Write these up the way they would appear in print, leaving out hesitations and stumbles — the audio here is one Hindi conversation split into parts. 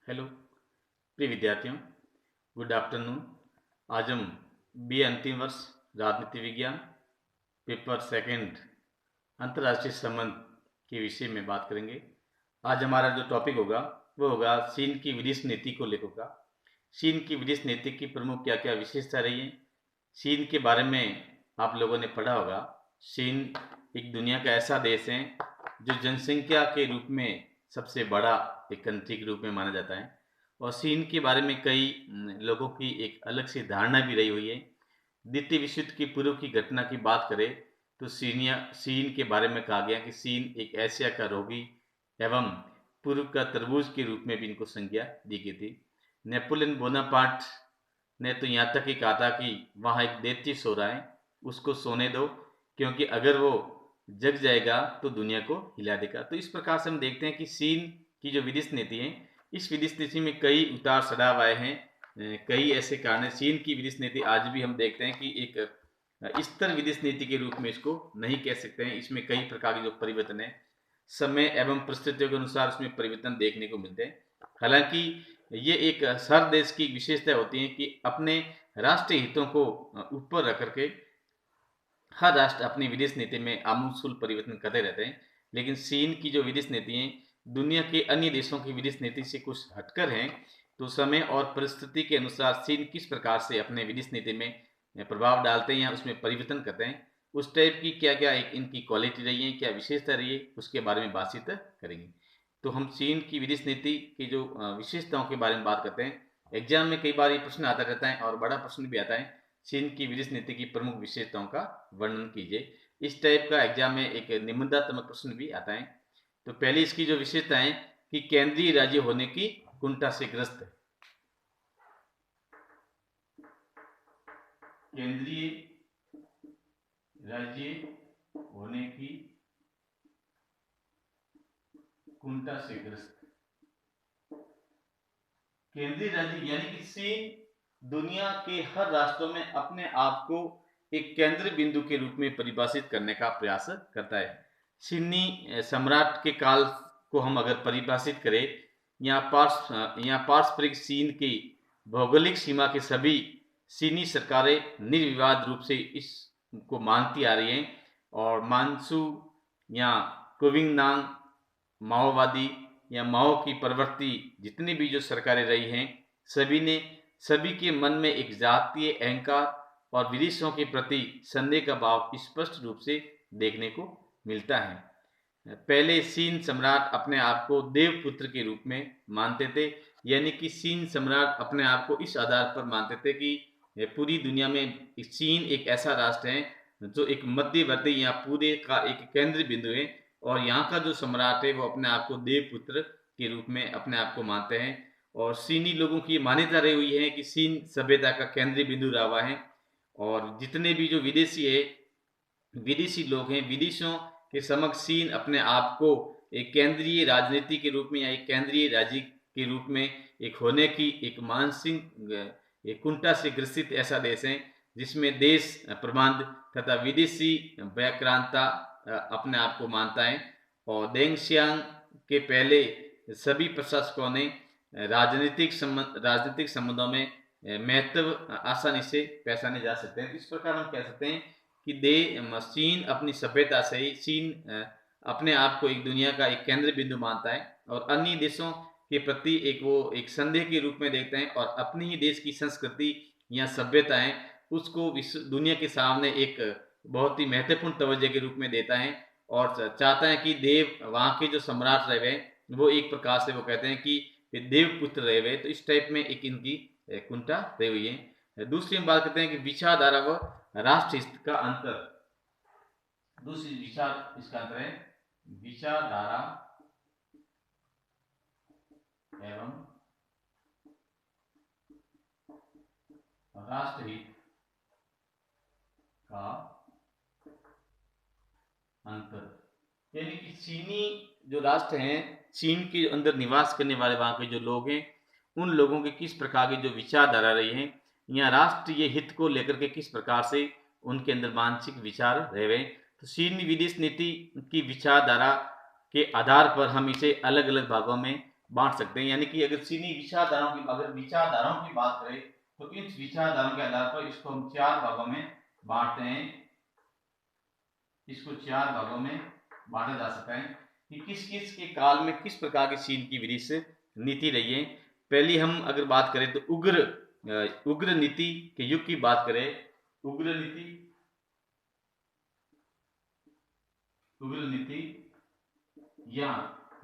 हेलो प्रिय विद्यार्थियों, गुड आफ्टरनून। आज हम बी अंतिम वर्ष राजनीति विज्ञान पेपर सेकंड अंतर्राष्ट्रीय संबंध के विषय में बात करेंगे। आज हमारा जो टॉपिक होगा वो होगा चीन की विदेश नीति को लेकर का। चीन की विदेश नीति की प्रमुख क्या क्या विशेषता रही है, चीन के बारे में आप लोगों ने पढ़ा होगा। चीन एक दुनिया का ऐसा देश है जो जनसंख्या के रूप में सबसे बड़ा एक कंट्री के रूप में माना जाता है। और चीन के बारे में कई लोगों की एक अलग सी धारणा भी रही हुई है। द्वितीय विश्व युद्ध की पूर्व की घटना की बात करें तो चीन के बारे में कहा गया कि चीन एक एशिया का रोगी एवं पूर्व का तरबूज के रूप में भी इनको संज्ञा दी गई थी। नेपोलियन बोनापार्ट ने तो यहाँ तक ही कहा था कि वहाँ एक दैत्य सो रहा है, उसको सोने दो, क्योंकि अगर वो जग जाएगा तो दुनिया को हिला देगा। तो इस प्रकार से हम देखते हैं कि चीन की जो विदेश नीति है, इस विदेश नीति में कई उतार चढ़ाव आए हैं। कई ऐसे कारण है। चीन की विदेश नीति आज भी हम देखते हैं कि एक स्थिर विदेश नीति के रूप में इसको नहीं कह सकते हैं। इसमें कई प्रकार के जो परिवर्तन है, समय एवं परिस्थितियों के अनुसार उसमें परिवर्तन देखने को मिलते हैं। हालांकि ये एक हर देश की विशेषता होती है कि अपने राष्ट्रीय हितों को ऊपर रख करके हर राष्ट्र अपनी विदेश नीति में आमूल परिवर्तन करते रहते हैं। लेकिन चीन की जो विदेश नीति है दुनिया के अन्य देशों की विदेश नीति से कुछ हटकर है। तो समय और परिस्थिति के अनुसार चीन किस प्रकार से अपने विदेश नीति में प्रभाव डालते हैं या उसमें परिवर्तन करते हैं, उस टाइप की क्या क्या एक इनकी क्वालिटी रही है, क्या विशेषता रही है, उसके बारे में बातचीत करेंगे। तो हम चीन की विदेश नीति की जो विशेषताओं के बारे में बात करते हैं। एग्जाम में कई बार ये प्रश्न आता रहता है और बड़ा प्रश्न भी आता है, चीन की विदेश नीति की प्रमुख विशेषताओं का वर्णन कीजिए। इस टाइप का एग्जाम में एक निबंधात्मक प्रश्न भी आता है। तो पहली इसकी जो विशेषता है कि केंद्रीय राज्य होने की कुंठा से ग्रस्त है। केंद्रीय राज्य होने की कुंठा से ग्रस्त। केंद्रीय राज्य यानी कि चीन दुनिया के हर राष्ट्रों में अपने आप को एक केंद्र बिंदु के रूप में परिभाषित करने का प्रयास करता है। चीनी सम्राट के काल को हम अगर परिभाषित करें, यहाँ पारस्परिक चीन की भौगोलिक सीमा के सभी चीनी सरकारें निर्विवाद रूप से इसको मानती आ रही हैं। और मानसू या कुविंगनांग माओवादी या माओ की प्रवृत्ति जितनी भी जो सरकारें रही हैं, सभी के मन में एक जातीय अहंकार और विदेशों के प्रति संदेह का भाव स्पष्ट रूप से देखने को मिलता है। पहले चीन सम्राट अपने आप को देवपुत्र के रूप में मानते थे, यानी कि चीन सम्राट अपने आप को इस आधार पर मानते थे कि पूरी दुनिया में चीन एक ऐसा राष्ट्र है जो एक मध्यवर्ती या पूरे का एक केंद्र बिंदु है। और यहाँ का जो सम्राट है वो अपने आप को देवपुत्र के रूप में अपने आप को मानते हैं। और चीनी लोगों की मान्यता रही हुई है कि चीन सभ्यता का केंद्रीय बिंदु रहा हुआ है। और जितने भी जो विदेशी लोग हैं, विदेशों के समक्ष चीन अपने आप को एक केंद्रीय राजनीति के रूप में या एक केंद्रीय राज्य के रूप में एक होने की एक मानसिक एक कुंठा से ग्रसित ऐसा देश है जिसमें देश प्रबंध तथा विदेशी व्याक्रांता अपने आप को मानता है। और देंग शियांग के पहले सभी प्रशासकों ने राजनीतिक संबंधों में महत्व आसानी से पहचाने जा सकते हैं। इस प्रकार हम कह सकते हैं कि चीन अपनी सभ्यता से ही चीन अपने आप को एक दुनिया का एक केंद्र बिंदु मानता है और अन्य देशों के प्रति एक संदेह के रूप में देखते हैं और अपने ही देश की संस्कृति या सभ्यता है उसको दुनिया के सामने एक बहुत ही महत्वपूर्ण तवज्जो के रूप में देता है और चाहता है कि वहाँ के जो सम्राट रहे हुए वो एक प्रकार से वो कहते हैं कि देवपुत्र रहे हुए। तो इस टाइप में एक इनकी कुंठा रही हुई है। दूसरी हम बात करते हैं कि विचारधारा व राष्ट्र हित का अंतर। दूसरी विचार इसका अंतर है विचारधारा एवं राष्ट्रहित का अंतर। यानी कि चीनी जो राष्ट्र हैं, चीन के अंदर निवास करने वाले वहां के जो लोग हैं, उन लोगों के किस प्रकार की जो विचारधारा रही है या राष्ट्रीय हित को लेकर के किस प्रकार से उनके अंदर मानसिक विचार रहे हुए। तो चीनी विदेश नीति की विचारधारा के आधार पर हम इसे अलग अलग भागों में बांट सकते हैं। यानी कि अगर चीनी विचारधाराओं की बात करें तो इन विचारधाराओं के आधार पर इसको हम 4 भागों में बांटते हैं। इसको 4 भागों में बांटा जा सकता है कि किस किस के काल में किस प्रकार की चीन की विदेश नीति रही है। पहली हम अगर बात करें तो उग्र नीति के युग की बात करें, उग्र नीति या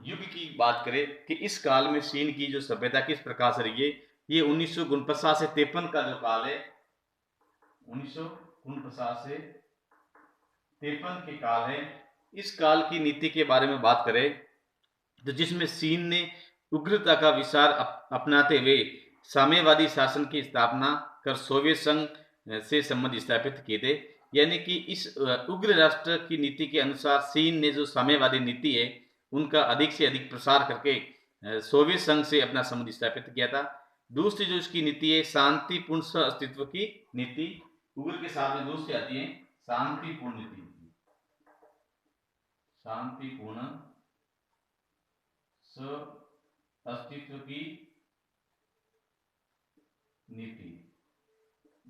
युग की बात करें कि इस काल में चीन की जो सभ्यता किस प्रकार से रही है। ये 1949 से 53 का जो काल है, 1949 से 53 के काल है। इस काल की नीति के बारे में बात करें तो जिसमें चीन ने उग्रता का विचार अपनाते हुए साम्यवादी शासन की स्थापना कर सोवियत संघ से संबंध स्थापित किए थे। यानी कि इस उग्र राष्ट्र की नीति के अनुसार चीन ने जो साम्यवादी नीति है उनका अधिक से अधिक प्रसार करके सोवियत संघ से अपना संबंध स्थापित किया था। दूसरी जो इसकी नीति है शांतिपूर्ण सह अस्तित्व की नीति। उग्र के साथ में दूसरी आती है शांतिपूर्ण नीति, शांतिपूर्ण सह अस्तित्व की नीति।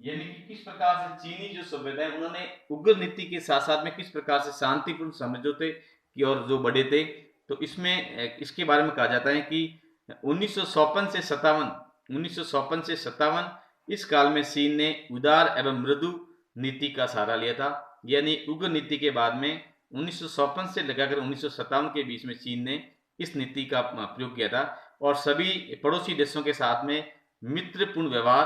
यानी कि किस प्रकार से चीनी जो सभ्यता है उन्होंने उग्र नीति के साथ साथ में किस प्रकार से शांतिपूर्ण समझौते की ओर जो बढ़े थे। तो इसमें इसके बारे में कहा जाता है कि 1954 से 57 इस काल में चीन ने उदार एवं मृदु नीति का सहारा लिया था। यानी उग्र नीति के बाद में 1954 से लगाकर 1957 के बीच में चीन ने इस नीति का प्रयोग किया था और सभी पड़ोसी देशों के साथ में मित्रपूर्ण व्यवहार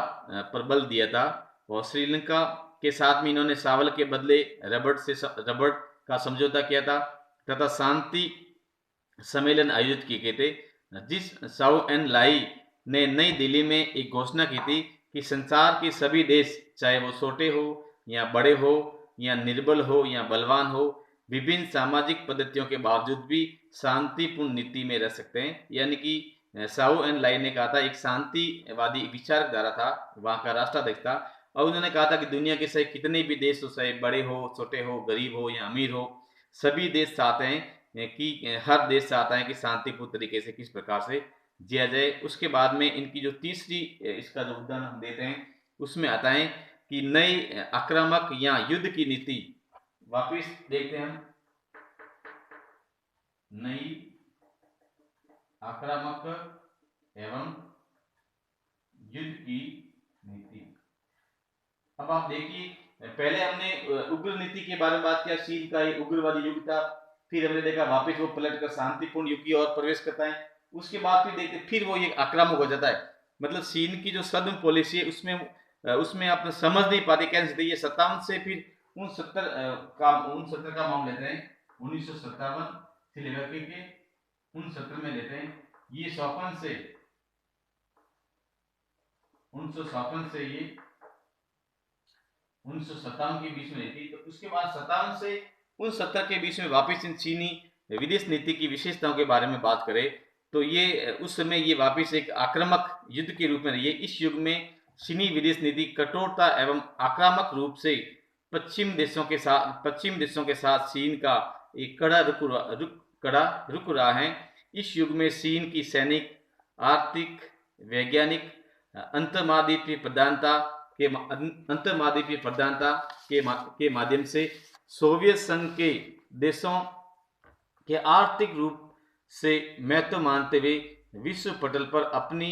पर बल दिया था। और श्रीलंका के साथ में इन्होंने चावल के बदले रबड़ का समझौता किया था तथा शांति सम्मेलन आयोजित किए गए थे। जिस साउ एन लाई ने नई दिल्ली में एक घोषणा की थी कि संसार के सभी देश चाहे वो छोटे हो या बड़े हो या निर्बल हो या बलवान हो, विभिन्न सामाजिक पद्धतियों के बावजूद भी शांतिपूर्ण नीति में रह सकते हैं। यानी कि साउ एन लाई ने कहा था, एक शांतिवादी विचारधारा था, वहाँ का राष्ट्राध्यक्ष था, और उन्होंने कहा था कि दुनिया के चाहे कितने भी देश हो, चाहे बड़े हो, छोटे हो, गरीब हो या अमीर हो, सभी देश चाहते हैं कि हर देश चाहता है कि शांतिपूर्ण तरीके से किस प्रकार से जिया जाए। उसके बाद में इनकी जो तीसरी इसका जो उदाहरण हम देते हैं उसमें आता है कि नई आक्रामक या युद्ध की नीति। वापिस देखते हैं हम, नई आक्रामक एवं युद्ध की नीति। अब आप देखिए, पहले हमने उग्र नीति के बारे में बात किया, चीन का ये उग्रवादी युग था। फिर हमने देखा वापस वो पलटकर शांतिपूर्ण युग की ओर प्रवेश करता है। उसके बाद फिर देखते फिर वो ये आक्रामक हो जाता है। मतलब चीन की जो सदम पॉलिसी है उसमें आप समझ नहीं पाते, कह सकते ये 57 से फिर 69 का माम लेते हैं, 1957 से लेकर के 69 में लेते हैं। ये 54 से 1957 से ये 1957 के बीच में रहती। तो उसके बाद 57 से 69 के बीच में वापस इन चीनी विदेश नीति की विशेषताओं के बारे में बात करें तो ये उस समय ये वापस एक आक्रामक युद्ध के रूप में रही है। इस युग में चीनी विदेश नीति कठोरता एवं आक्रामक रूप से पश्चिम देशों के साथ चीन का एक कड़ा रुक रहा है। इस युग में चीन की सैनिक, आर्थिक, वैज्ञानिक, अंतर्महाद्वीपीय प्रधानता के माध्यम से सोवियत संघ के देशों के आर्थिक रूप से महत्व मानते हुए विश्व पटल पर अपनी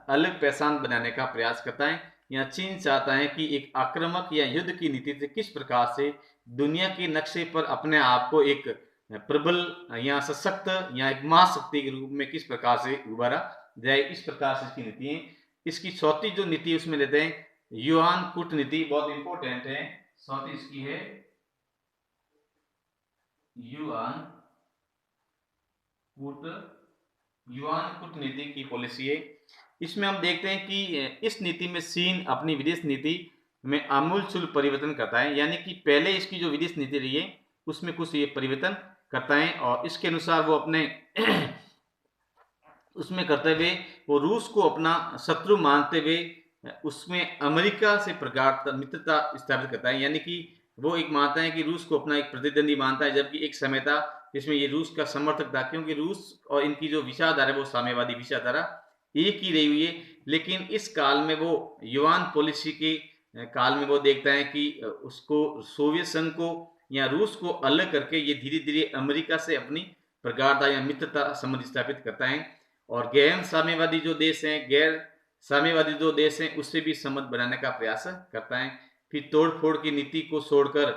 अलग पहचान बनाने का प्रयास करता है। यहाँ चीन चाहता है कि एक आक्रामक या युद्ध की नीति से किस प्रकार से दुनिया के नक्शे पर अपने आप को एक प्रबल या सशक्त या एक महाशक्ति के रूप में किस प्रकार से उभारा जाए, इस प्रकार से इसकी नीति है। इसकी चौथी जो नीति उसमें लेते हैं युआन कूटनीति, बहुत इंपॉर्टेंट है। चौथी इसकी है युआन कूटनीति की पॉलिसी है। इसमें हम देखते हैं कि इस नीति में चीन अपनी विदेश नीति में आमूलचूल परिवर्तन करता है। यानी कि पहले इसकी जो विदेश नीति रही है उसमें कुछ ये परिवर्तन करता है और इसके अनुसार वो अपने उसमें करते हुए वो रूस को अपना शत्रु मानते हुए उसमें अमेरिका से प्रगाढ़ मित्रता स्थापित करता है। यानी कि वो एक मानता है कि रूस को अपना एक प्रतिद्वंदी मानता है, जबकि एक समय था जिसमें ये रूस का समर्थक था, क्योंकि रूस और इनकी जो विचारधारा है वो साम्यवादी विचारधारा एक ही रही हुई है। लेकिन इस काल में वो युआन पॉलिसी के काल में वो देखता है कि उसको सोवियत संघ को या रूस को अलग करके ये धीरे धीरे अमेरिका से अपनी प्रगाढ़ता या मित्रता संबंध स्थापित करता है, और गैर साम्यवादी जो देश हैं, गैर साम्यवादी जो देश हैं, उससे भी संबंध बनाने का प्रयास करता है। फिर तोड़ फोड़ की नीति को छोड़कर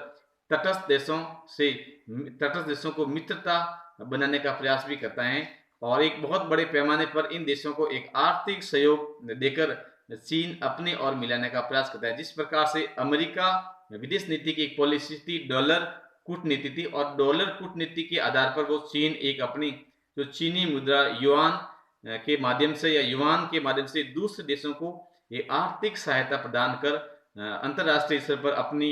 तटस्थ देशों से तटस्थ देशों को मित्रता बनाने का प्रयास भी करता है, और एक बहुत बड़े पैमाने पर इन देशों को एक आर्थिक सहयोग देकर चीन अपने और मिलाने का प्रयास करता है। जिस प्रकार से अमेरिका विदेश नीति की एक पॉलिसी थी, डॉलर कूटनीति थी, और डॉलर कूटनीति के आधार पर वो चीन एक अपनी जो चीनी मुद्रा युआन के माध्यम से या युआन के माध्यम से दूसरे देशों को ये आर्थिक सहायता प्रदान कर अंतर्राष्ट्रीय स्तर पर अपनी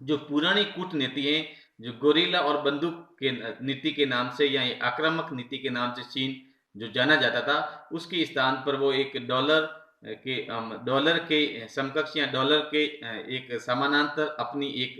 जो पुरानी कूटनीति है, जो गोरिल्ला और बंदूक के नीति के नाम से या आक्रामक नीति के नाम से चीन जो जाना जाता था, उसके स्थान पर वो एक डॉलर के समकक्ष या डॉलर के एक समानांतर अपनी एक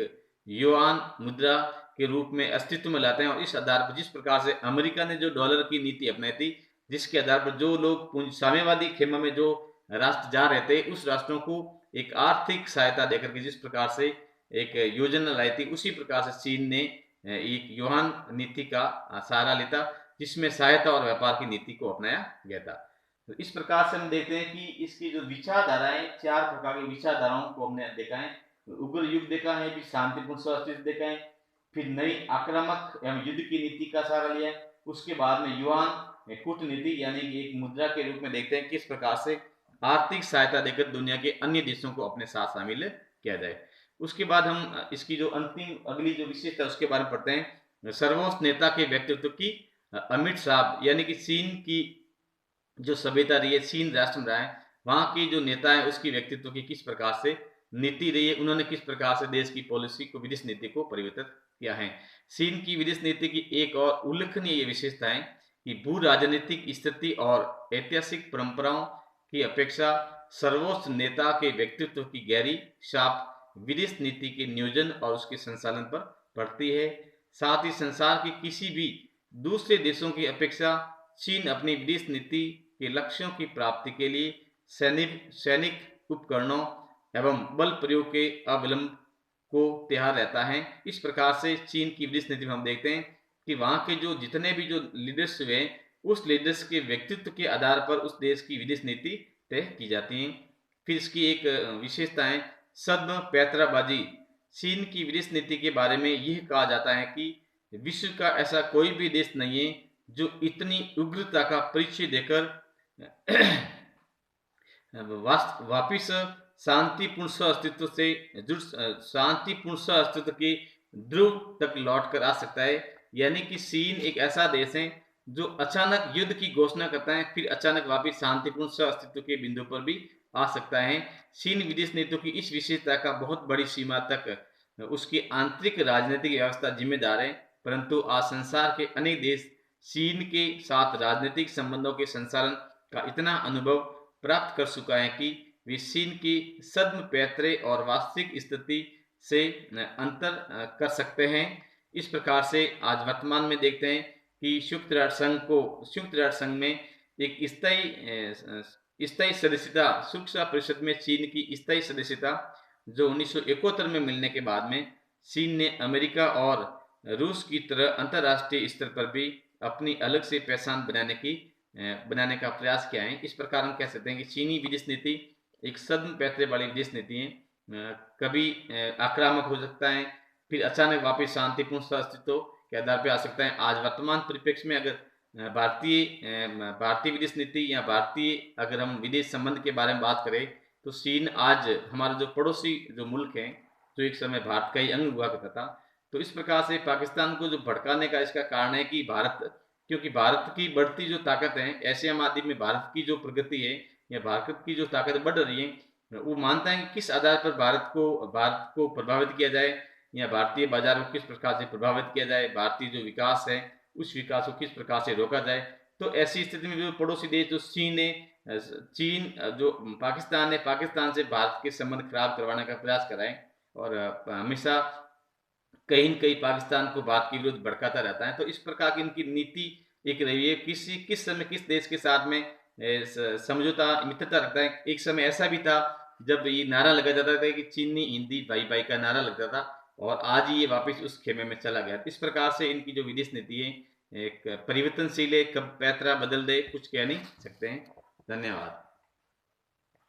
युआन मुद्रा के रूप में अस्तित्व में लाते हैं। और इस आधार पर जिस प्रकार से अमेरिका ने जो डॉलर की नीति अपनाई थी, जिसके आधार पर जो लोग साम्यवादी खेमे में जो राष्ट्र जा रहे थे, उस राष्ट्रों को एक आर्थिक सहायता देकर के जिस प्रकार से एक योजना लाई थी, उसी प्रकार से चीन ने एक युआन नीति का सहारा लेता, जिसमें सहायता और व्यापार की नीति को अपनाया गया था। तो इस प्रकार से हम देखते हैं कि इसकी जो विचारधाराएं, चार प्रकार की विचारधाराओं को हमने देखा है। उग्र युग देखा है, भी शांतिपूर्ण स्वास्थ्य देखा है, फिर नई आक्रामक एवं युद्ध की नीति का सहारा लिया है, उसके बाद में युआन कूटनीति यानी कि एक मुद्रा के रूप में देखते हैं किस प्रकार से आर्थिक सहायता देकर दुनिया के अन्य देशों को अपने साथ शामिल किया जाए। उसके बाद हम इसकी जो अंतिम अगली जो विशेषता उसके बारे में पढ़ते हैं। सर्वोच्च नेता के व्यक्तित्व की अमिट साहब, यानी कि चीन की जो सभ्यता रही है, चीन राष्ट्र में रहा है, वहाँ की जो नेता है उसकी व्यक्तित्व की किस प्रकार से नीति रही है, उन्होंने किस प्रकार से देश की पॉलिसी को, विदेश नीति को परिवर्तित किया है। चीन की विदेश नीति की एक और उल्लेखनीय विशेषता है कि भू राजनीतिक स्थिति और ऐतिहासिक परंपराओं की अपेक्षा सर्वोच्च नेता के व्यक्तित्व की गहरी छाप विदेश नीति के नियोजन और उसके संचालन पर पड़ती है। साथ ही संसार के किसी भी दूसरे देशों की अपेक्षा चीन अपनी विदेश नीति के लक्ष्यों की प्राप्ति के लिए सैनिक उपकरणों एवं बल प्रयोग के अवलंब को तैयार रहता है। इस प्रकार से चीन की विदेश नीति में हम देखते हैं कि वहाँ के जो जितने भी जो लीडर्स हुए, उस लीडर्स के व्यक्तित्व के आधार पर उस देश की विदेश नीति तय की जाती है। फिर इसकी एक विशेषता है सद्म पैतराबाजी। चीन की विदेश नीति के बारे में यह कहा जाता है कि विश्व का ऐसा कोई भी देश नहीं है जो इतनी उग्रता का परिचय देकर वापिस शांतिपूर्ण अस्तित्व से शांतिपूर्ण अस्तित्व के ध्रुव तक लौट कर आ सकता है। यानी कि चीन एक ऐसा देश है जो अचानक युद्ध की घोषणा करता है, फिर अचानक वापिस शांतिपूर्ण अस्तित्व के बिंदु पर भी आ सकता है। चीन विदेश नीति की इस विशेषता का बहुत बड़ी सीमा तक उसकी आंतरिक राजनीतिक व्यवस्था जिम्मेदार है, परंतु आज संसार के अनेक देश चीन के साथ राजनीतिक संबंधों के संचालन का इतना अनुभव प्राप्त कर चुका है कि वे चीन की सद्म पैतरे और वास्तविक स्थिति से अंतर कर सकते हैं। इस प्रकार से आज वर्तमान में देखते हैं कि संयुक्त राष्ट्र संघ में एक स्थायी सदस्यता, सुरक्षा परिषद में चीन की स्थायी सदस्यता जो 1971 में मिलने के बाद में चीन ने अमेरिका और रूस की तरह अंतर्राष्ट्रीय स्तर पर भी अपनी अलग से पहचान बनाने का प्रयास किया है। इस प्रकार हम कह सकते हैं कि चीनी विदेश नीति एक सद्म पैतरे वाली विदेश नीति है। कभी आक्रामक हो सकता है, फिर अचानक वापस शांतिपूर्ण अस्तित्व के आधार पर आ सकता है। आज वर्तमान परिप्रेक्ष्य में अगर भारतीय विदेश नीति या अगर हम विदेश संबंध के बारे में बात करें, तो चीन आज हमारा जो पड़ोसी जो मुल्क है, जो एक समय भारत का ही अंग हुआ करता था। तो इस प्रकार से पाकिस्तान को जो भड़काने का इसका कारण है कि क्योंकि भारत की बढ़ती जो ताकत है, एशिया महाद्वीप में भारत की जो प्रगति है या भारत की जो ताकत बढ़ रही है, वो मानता है कि किस आधार पर भारत को प्रभावित किया जाए या भारतीय बाजार को किस प्रकार से प्रभावित किया जाए, भारतीय जो विकास है उस विकास को किस प्रकार से रोका जाए। तो ऐसी स्थिति में जो पड़ोसी देश जो चीन जो पाकिस्तान है, पाकिस्तान से भारत के संबंध खराब करवाने का प्रयास कर रहा है। और हमेशा कहीं न कहीं पाकिस्तान को भारत के विरुद्ध भड़काता रहता है। तो इस प्रकार की इनकी नीति एक रही है, किस समय किस देश के साथ में समझौता मित्रता रखता है। एक समय ऐसा भी था जब ये नारा लगा जाता था कि चीनी हिंदी भाई भाई का नारा लगता था, और आज ये वापस उस खेमे में चला गया। इस प्रकार से इनकी जो विदेश नीति है एक परिवर्तनशील है, कब पैतरा बदल दे कुछ कह नहीं सकते हैं। धन्यवाद।